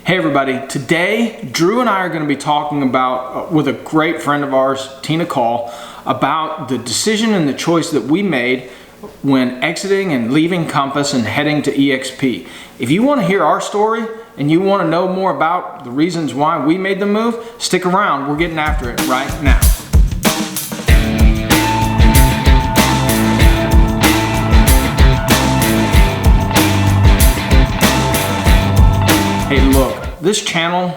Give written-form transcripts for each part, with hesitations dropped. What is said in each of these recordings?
Hey everybody, today Drew and I are going to be talking about, with a great friend of ours, Tina Caul, about the decision and the choice that we made when exiting and leaving Compass and heading to eXp. If you want to hear our story and you want to know more about the reasons why we made the move, stick around. We're getting after it right now. Hey look, this channel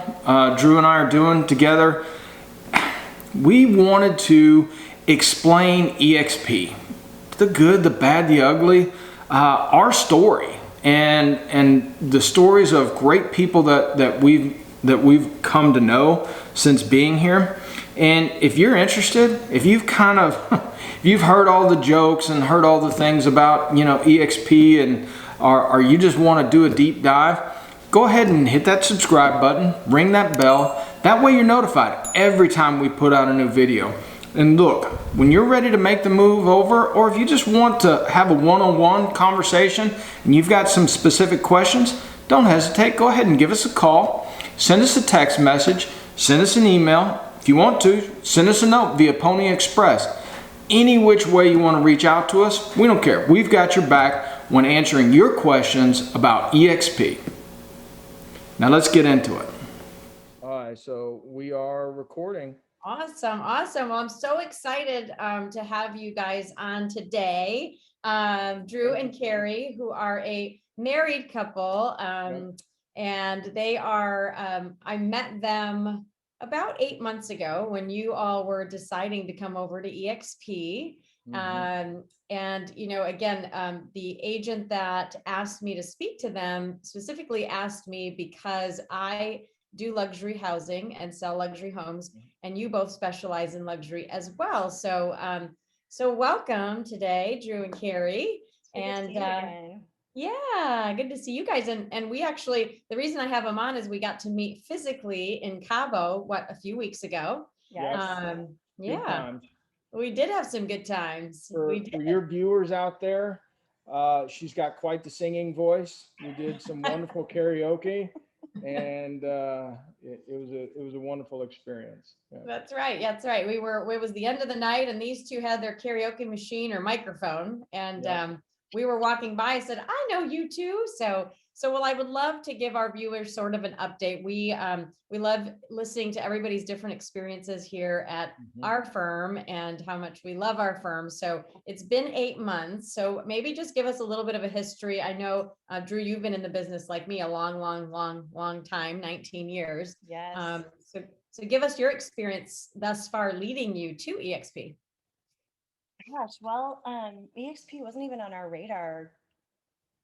Drew and I are doing together, we wanted to explain eXp, the good, the bad, the ugly, our story, and the stories of great people that we've come to know since being here. And if you're interested, if you've kind of if you've heard all the jokes and heard all the things about eXp, and or you just want to do a deep dive, go ahead and hit that subscribe button, ring that bell. That way you're notified every time we put out a new video. And look, when you're ready to make the move over, or if you just want to have a one-on-one conversation and you've got some specific questions, don't hesitate. Go ahead and give us a call, send us a text message, send us an email. If you want to, send us a note via Pony Express. Any which way you want to reach out to us, we don't care. We've got your back when answering your questions about eXp. Now let's get into it. All right, so we are recording. Awesome. Well, I'm so excited to have you guys on today. Drew and Carrie, who are a married couple, and they are, I met them about 8 months ago when you all were deciding to come over to eXp. And again, the agent that asked me to speak to them specifically asked me because I do luxury housing and sell luxury homes, and you both specialize in luxury as well. So welcome today, Drew and Carrie. And yeah, good to see you guys. And we actually, the reason I have them on is we got to meet physically in Cabo, a few weeks ago. Yes. Yeah. We did have some good times. For your viewers out there, she's got quite the singing voice. We did some wonderful karaoke, and it was a wonderful experience. Yeah. That's right. It was the end of the night, and these two had their karaoke machine or microphone, and we were walking by. I said, "I know you two." So I would love to give our viewers sort of an update. We love listening to everybody's different experiences here at our firm and how much we love our firm. So it's been 8 months. So maybe just give us a little bit of a history. I know, Drew, you've been in the business like me a long time, 19 years. Yes. So give us your experience thus far leading you to eXp. Gosh, well, eXp wasn't even on our radar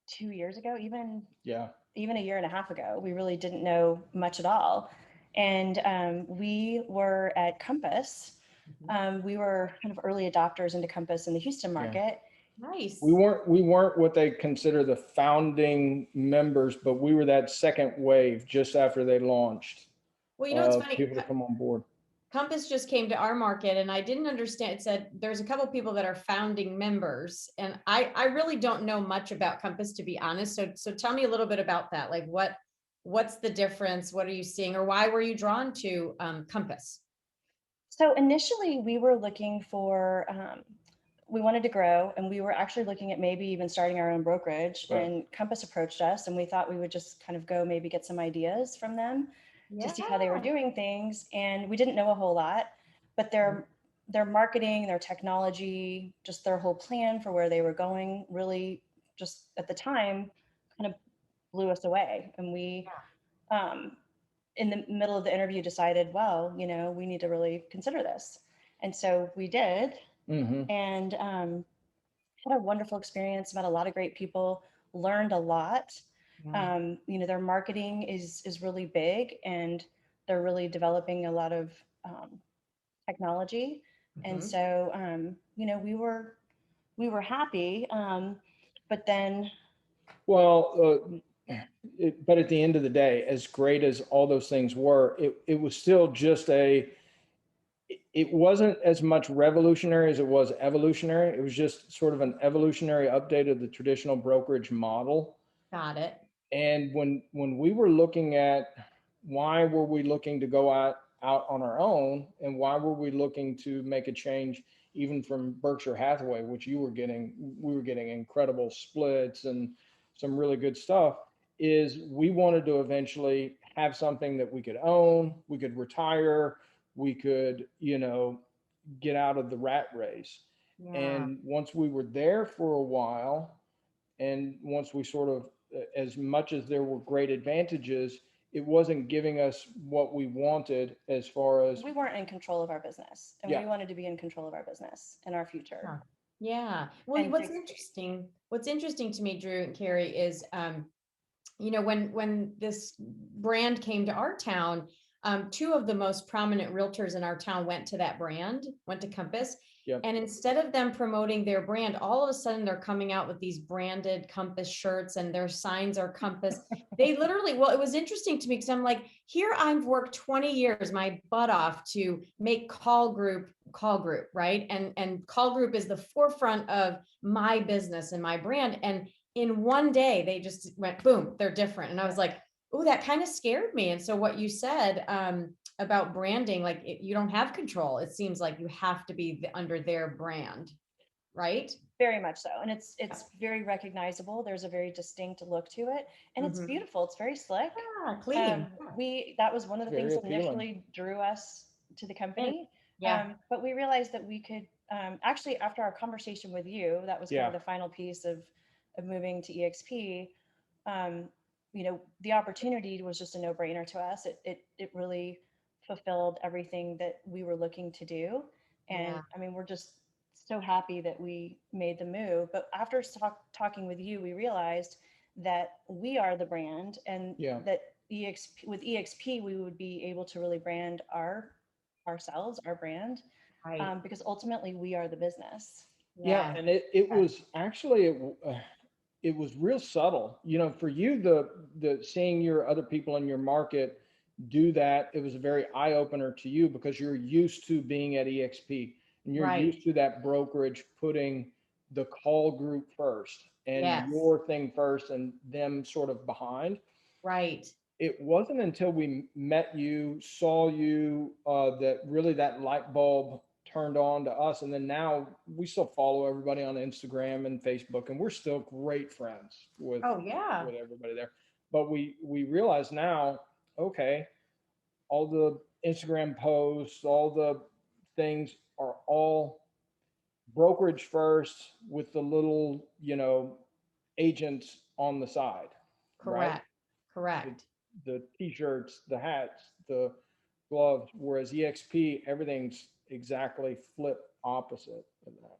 2 years ago, even a year and a half ago. We really didn't know much at all. And we were at Compass. We were kind of early adopters into Compass in the Houston market. Nice. We weren't what they consider the founding members, but we were that second wave just after they launched. Well, it's funny. People to come on board. Compass just came to our market, and I didn't understand. It said there's a couple of people that are founding members, and I really don't know much about Compass, to be honest. So tell me a little bit about that. Like what's the difference? What are you seeing, or why were you drawn to Compass? So initially we were looking for, we wanted to grow, and we were actually looking at maybe even starting our own brokerage. Right. And Compass approached us, and we thought we would just kind of go maybe get some ideas from them. To see how they were doing things. And we didn't know a whole lot, but their marketing, their technology, just their whole plan for where they were going really just at the time kind of blew us away. And we, in the middle of the interview, decided, well, we need to really consider this. And so we did, and had a wonderful experience, met a lot of great people, learned a lot. Their marketing is really big, and they're really developing a lot of technology. And so, we were happy, but then. Well, but at the end of the day, as great as all those things were, it was still just it wasn't as much revolutionary as it was evolutionary. It was just sort of an evolutionary update of the traditional brokerage model. Got it. And when we were looking at why were we looking to go out on our own, and why were we looking to make a change even from Berkshire Hathaway, which we were getting incredible splits and some really good stuff, is we wanted to eventually have something that we could own, we could retire, we could, get out of the rat race. Yeah. And once we were there for a while, and once we sort of, as much as there were great advantages, it wasn't giving us what we wanted as far as. We weren't in control of our business, and we wanted to be in control of our business and our future. Yeah. Well, And what's interesting to me, Drew and Carrie, is, when this brand came to our town, two of the most prominent realtors in our town went to Compass. Yep. And instead of them promoting their brand, all of a sudden they're coming out with these branded Compass shirts, and their signs are Compass. They literally, well, it was interesting to me because I'm like, here I've worked 20 years, my butt off to make Call Group, right? And Call Group is the forefront of my business and my brand. And in one day, they just went, boom, they're different. And I was like, oh, that kind of scared me. And so what you said, about branding, like you don't have control. It seems like you have to be under their brand, right? Very much so. And it's very recognizable. There's a very distinct look to it. And it's beautiful. It's very slick. Yeah, clean. That was one of the Very things that appealing. initially drew us to the company. Yeah. But we realized that we could, actually, after our conversation with you, that was kind of the final piece of moving to eXp. The opportunity was just a no-brainer to us. It really fulfilled everything that we were looking to do. And I mean, we're just so happy that we made the move. But after talking with you, we realized that we are the brand, and that with eXp, we would be able to really brand ourselves, our brand, Right. because ultimately we are the business. Yeah. And it was actually, it was real subtle, for you, the seeing your other people in your market do that. It was a very eye opener to you because you're used to being at eXp, and you're used to that brokerage putting the Call Group first and your thing first and them sort of behind. Right. It wasn't until we met you, saw you, that really that light bulb turned on to us. And then now we still follow everybody on Instagram and Facebook, and we're still great friends with everybody there. But we realize now, okay, all the Instagram posts, all the things are all brokerage first with the little, agents on the side. Correct. Right? Correct. The t-shirts, the hats, the gloves, whereas eXp, everything's exactly flip opposite of that.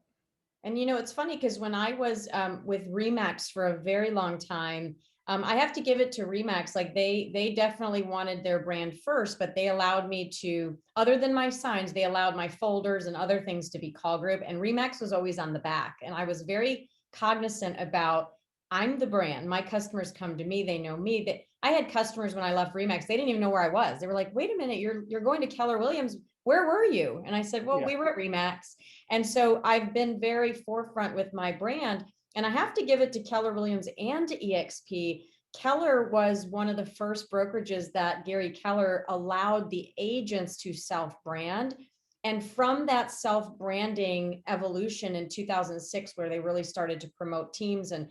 And it's funny because when I was with ReMax for a very long time, I have to give it to ReMax. Like they definitely wanted their brand first, but they allowed me to, other than my signs, they allowed my folders and other things to be Call Group. And ReMax was always on the back. And I was very cognizant about, I'm the brand. My customers come to me. They know me. That I had customers when I left ReMax, they didn't even know where I was. They were like, wait a minute, you're going to Keller Williams. Where were you? And I said, well, we were at ReMax. And so I've been very forefront with my brand. And I have to give it to Keller Williams and to eXp. Keller was one of the first brokerages that Gary Keller allowed the agents to self-brand. And from that self-branding evolution in 2006, where they really started to promote teams, and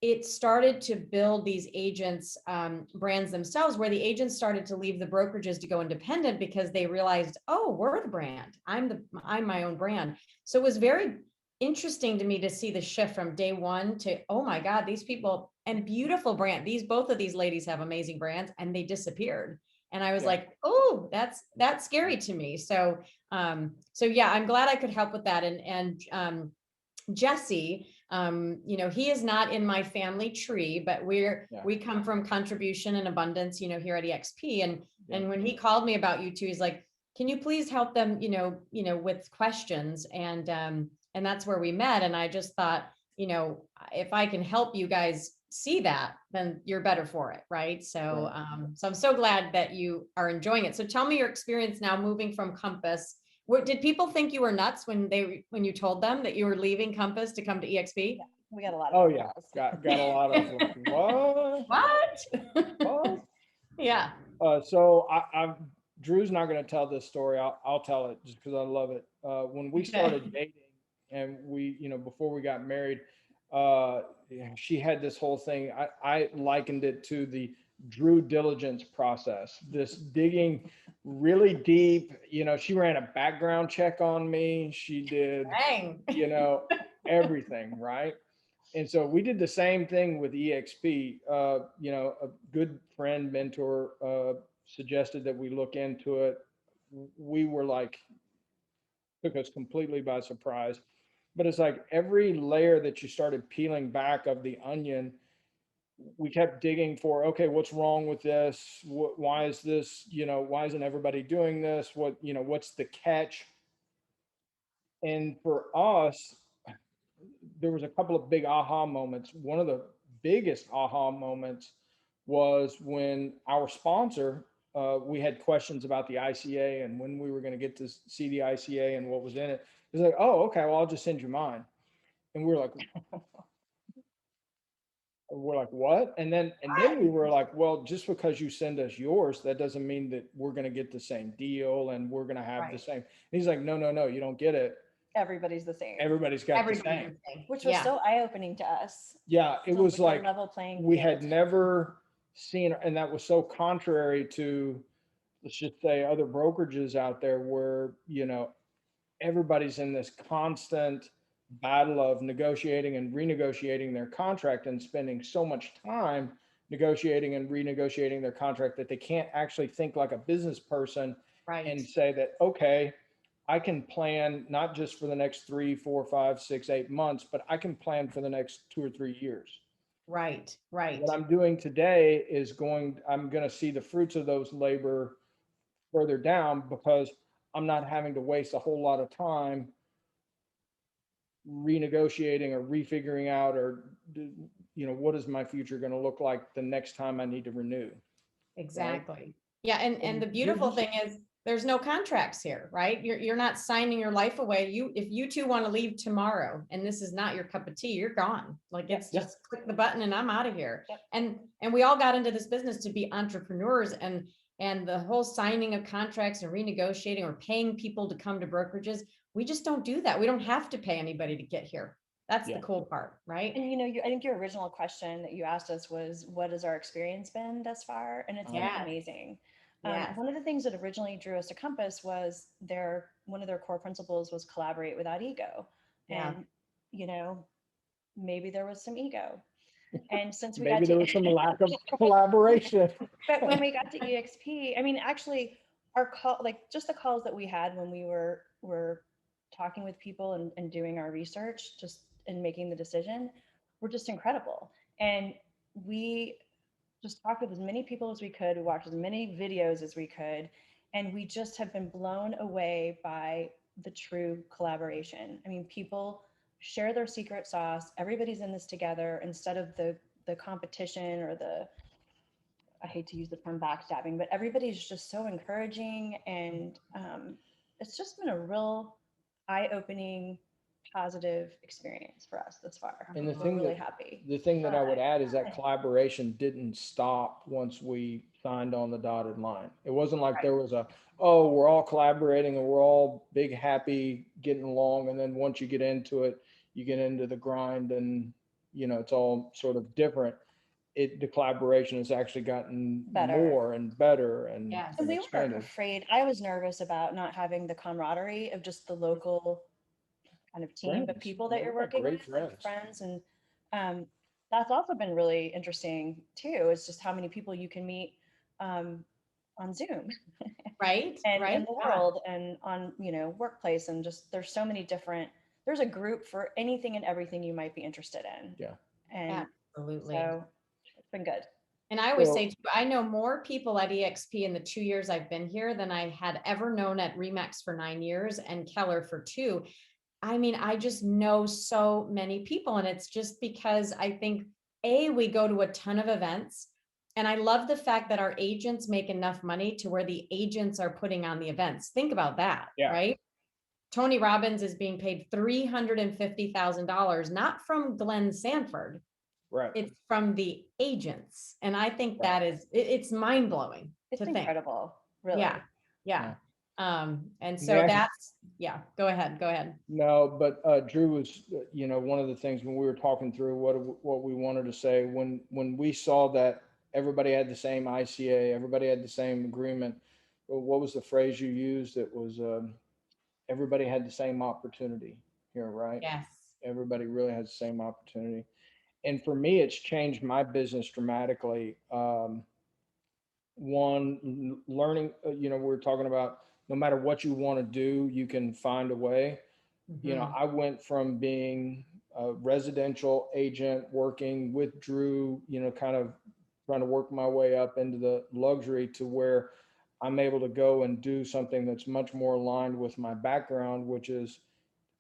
it started to build these agents' brands themselves, where the agents started to leave the brokerages to go independent because they realized, oh, we're the brand. I'm my own brand. So it was very interesting to me to see the shift from day one to, oh my God, these people, and beautiful brand. Both of these ladies have amazing brands, and they disappeared. And I was like, oh, that's scary to me. So yeah, I'm glad I could help with that. And Jesse, he is not in my family tree, but we come from contribution and abundance, here at eXp. And when he called me about you two, he's like, can you please help them, with questions? And that's where we met. And I just thought, if I can help you guys see that, then you're better for it. Right. So, so I'm so glad that you are enjoying it. So tell me your experience now moving from Compass. What did people think you were nuts when you told them that you were leaving Compass to come to eXp? Yeah, we got a lot of got a lot of what? What? What? Yeah. Drew's not going to tell this story. I'll tell it just because I love it. When we started dating and before we got married, she had this whole thing. I likened it to the Drew diligence process, this digging really deep. She ran a background check on me. She did, Dang. everything, right? And so we did the same thing with eXp. A good friend, mentor, suggested that we look into it. We were like, took us completely by surprise. But it's like every layer that you started peeling back of the onion, we kept digging for, okay, what's wrong with this? Why is this, why isn't everybody doing this? What's the catch? And for us, there was a couple of big aha moments. One of the biggest aha moments was when our sponsor, we had questions about the ICA and when we were going to get to see the ICA and what was in it. It was like, oh, okay, well, I'll just send you mine. And we were like, what? And then we were like, well, just because you send us yours, that doesn't mean that we're going to get the same deal and we're going to have the same. And he's like, no, you don't get it. Everybody's the same. Everybody's got the same. Which was so eye-opening to us. Yeah, it was like level playing we field. had never seen, and that was so contrary to, let's just say, other brokerages out there where, everybody's in this constant battle of negotiating and renegotiating their contract and spending so much time negotiating and renegotiating their contract that they can't actually think like a business person and say that, okay, I can plan not just for the next 3, 4, 5, 6, 8 months, but I can plan for the next 2 or 3 years. Right. What I'm doing today is I'm going to see the fruits of those labor further down because I'm not having to waste a whole lot of time renegotiating or refiguring out or, what is my future going to look like the next time I need to renew. Exactly. Right? Yeah. And the beautiful thing is there's no contracts here, right? You're not signing your life away. If you two want to leave tomorrow and this is not your cup of tea, you're gone. Like it's just click the button and I'm out of here. Yep. And we all got into this business to be entrepreneurs and the whole signing of contracts and renegotiating or paying people to come to brokerages. We just don't do that. We don't have to pay anybody to get here. That's the cool part, right? And I think your original question that you asked us was, what has our experience been thus far? And it's been amazing. One of the things that originally drew us to Compass was one of their core principles was collaborate without ego. And, maybe there was some ego. And since there was some lack of collaboration. But when we got to eXp, I mean, actually our call, like just the calls that we had when we were talking with people and doing our research, and making the decision, were just incredible. And we just talked with as many people as we could. We watched as many videos as we could. And we just have been blown away by the true collaboration. I mean, people share their secret sauce. Everybody's in this together instead of the competition or I hate to use the term backstabbing, but everybody's just so encouraging. And it's just been a real eye-opening, positive experience for us thus far. And we're really happy. The thing that I would add is that collaboration didn't stop once we signed on the dotted line. It wasn't like there was we're all collaborating and we're all big, happy, getting along. And then once you get into it, you get into the grind and, it's all sort of different. The collaboration has actually gotten more and better. And, and we were afraid. I was nervous about not having the camaraderie of just the local kind of team, but people that you're working with, friends. And that's also been really interesting too. It's just how many people you can meet on Zoom, right? and in the world and on, workplace. And just, there's so many there's a group for anything and everything you might be interested in. Yeah. And absolutely. So it's been good. And I always say, I know more people at eXp in the 2 years I've been here than I had ever known at ReMax for 9 years and Keller for 2. I mean, I just know so many people, and it's just because I think, we go to a ton of events, and I love the fact that our agents make enough money to where the agents are putting on the events. Think about that, right? Tony Robbins is being paid $350,000, not from Glenn Sanford, Right. It's from the agents. And I think Right. that is, it's mind blowing It's to think. incredible, really. Yeah. Yeah. And so Yeah. yeah, go ahead. No, but Drew was, one of the things when we were talking through what we wanted to say, when we saw that everybody had the same ICA, everybody had the same agreement. What was the phrase you used? It was everybody had the same opportunity here, right? Yes. Everybody really has the same opportunity. And for me, it's changed my business dramatically. One, learning, we're talking about no matter what you want to do, you can find a way. Mhm. I went from being a residential agent working with Drew, kind of trying to work my way up into the luxury to where I'm able to go and do something that's much more aligned with my background, which is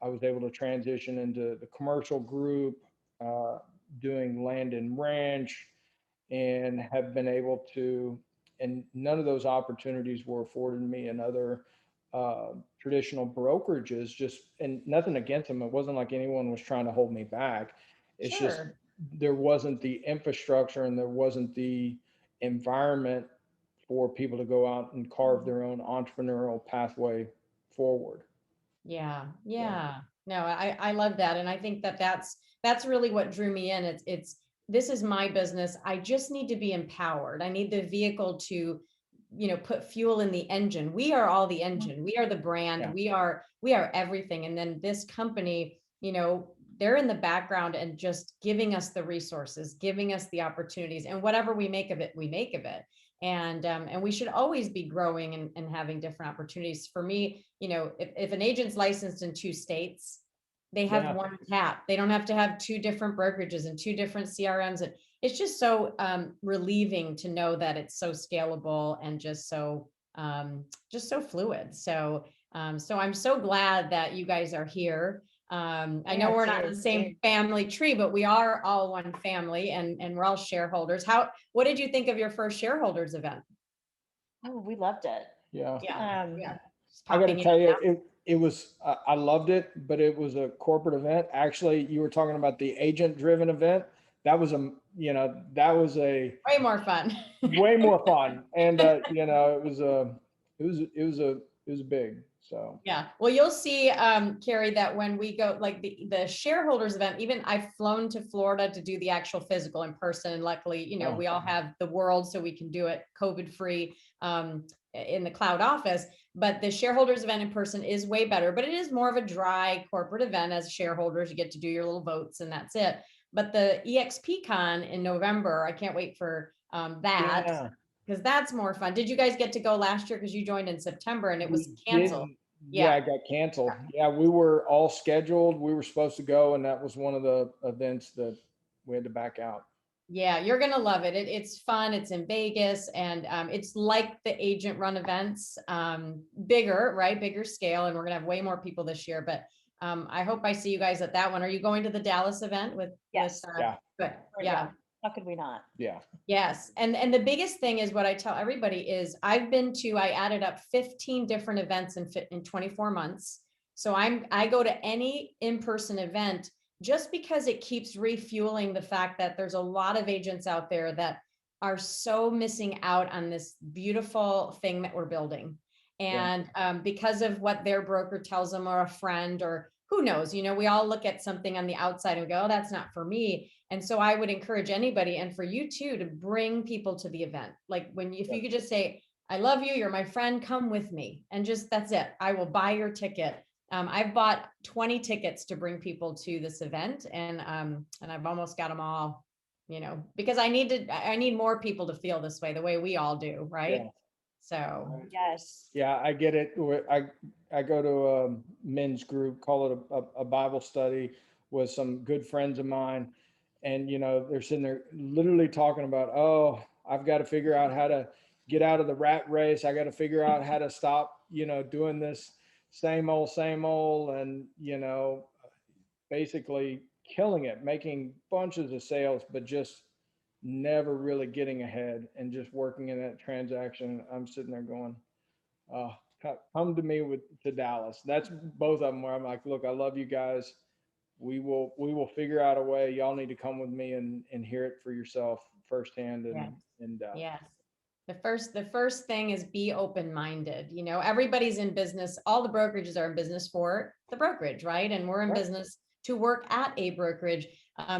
I was able to transition into the commercial group, uh, doing land and ranch, and have been able to, and none of those opportunities were afforded me in other traditional brokerages, just, and nothing against them. It wasn't like anyone was trying to hold me back. It's just Sure. there wasn't the infrastructure and there wasn't the environment for people to go out and carve their own entrepreneurial pathway forward. Yeah. So, Yeah. No, I love that. And I think that that's really what drew me in. This is my business. I just need to be empowered. I need the vehicle to, put fuel in the engine. We are all the engine. We are the brand. yeah, We are everything. And then this company, they're in the background and just giving us the resources, giving us the opportunities, and whatever we make of it, we make of it. And we should always be growing and having different opportunities. For me, if an agent's licensed in 2 states, they have yeah, one tap. They don't have to have 2 different brokerages and 2 different CRMs. And it's just so relieving to know that it's so scalable and just so fluid. So I'm so glad that you guys are here. I know Yeah, we're not in too. the same family tree, but we are all one family, and we're all shareholders. What did you think of your first shareholders event? Oh, we loved it. yeah. Yeah. Yeah. Just I got to popping in tell you, and out. it was, I loved it, but it was a corporate event. Actually, you were talking about the agent driven event. That was that was a Way more fun. way more fun. And, it was big. So, Yeah. Well, you'll see, Carrie, that when we go, like the shareholders event, even I've flown to Florida to do the actual physical in person. And luckily, oh, we all have the world, so we can do it COVID free in the cloud office. But the shareholders event in person is way better, but it is more of a dry corporate event. As shareholders, you get to do your little votes and that's it. But the EXP Con in November, I can't wait for that, yeah. because that's more fun. Did you guys get to go last year? Because you joined in September and it was We canceled. didn't. Yeah, Yeah. it got canceled. Yeah, we were all scheduled. We were supposed to go, and that was one of the events that we had to back out. Yeah, you're gonna love it. It's fun. It's in Vegas, and it's like the agent run events, bigger, right? Bigger scale, and we're gonna have way more people this year. But I hope I see you guys at that one. Are you going to the Dallas event with? Yes. Yeah, Good. Yeah. How could we not? yeah. Yes. And the biggest thing is what I tell everybody is I added up 15 different events in 24 months. So I go to any in-person event just because it keeps refueling the fact that there's a lot of agents out there that are so missing out on this beautiful thing that we're building. Yeah. And because of what their broker tells them, or a friend, or who knows, we all look at something on the outside and go, oh, that's not for me. And so I would encourage anybody, and for you too, to bring people to the event. Like if you could just say, I love you, you're my friend, come with me. And just, that's it. I will buy your ticket. I've bought 20 tickets to bring people to this event, and I've almost got them all, because I need more people to feel this way, the way we all do. Right. Yeah. So Yes. Yeah, I get it. I go to a men's group, call it a Bible study with some good friends of mine. And, they're sitting there literally talking about, oh, I've got to figure out how to get out of the rat race. I got to figure out how to stop, doing this same old, same old. And, basically killing it, making bunches of sales, but just never really getting ahead and just working in that transaction. I'm sitting there going, come to me to Dallas. That's both of them where I'm like, look, I love you guys. we will figure out a way. Y'all need to come with me and hear it for yourself firsthand. And Yes. The first thing is be open-minded. You know, everybody's in business. All the brokerages are in business for the brokerage, right? And we're in business to work at a brokerage.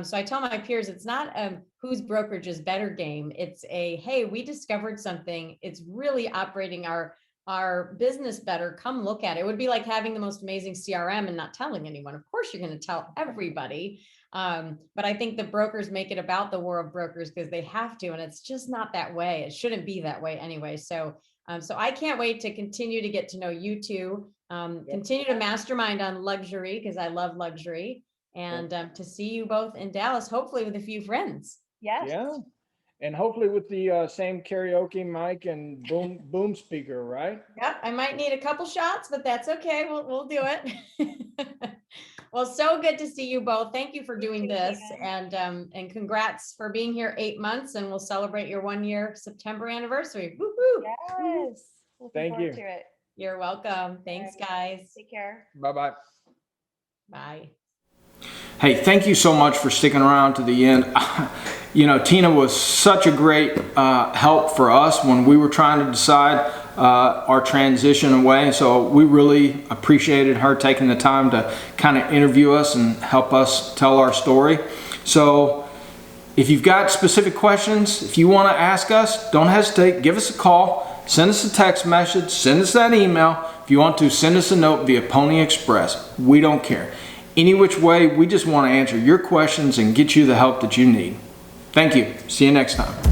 So I tell my peers, it's not whose brokerage is better game. It's hey, we discovered something. It's really operating our business better. Come look at it. It would be like having the most amazing CRM and not telling anyone. Of course, you're going to tell everybody. But I think the brokers make it about the war of brokers because they have to, and it's just not that way. It shouldn't be that way anyway. So I can't wait to continue to get to know you two, continue to mastermind on luxury because I love luxury, and to see you both in Dallas, hopefully with a few friends. Yes. yeah, and hopefully with the same karaoke mic and boom speaker, right? Yep, I might need a couple shots, but that's okay. We'll do it. Well, so good to see you both. Thank you for doing this, and congrats for being here 8 months, and we'll celebrate your 1-year September anniversary. Woo-hoo. Yes. Looking forward to it. You're welcome. Thanks, guys. Take care. Bye-bye. Bye. Hey, thank you so much for sticking around to the end. You know, Tina was such a great help for us when we were trying to decide our transition away. So we really appreciated her taking the time to kind of interview us and help us tell our story. So if you've got specific questions, if you want to ask us, don't hesitate. Give us a call, send us a text message, send us that email. If you want to, send us a note via Pony Express. We don't care. Any which way, we just want to answer your questions and get you the help that you need. Thank you. See you next time.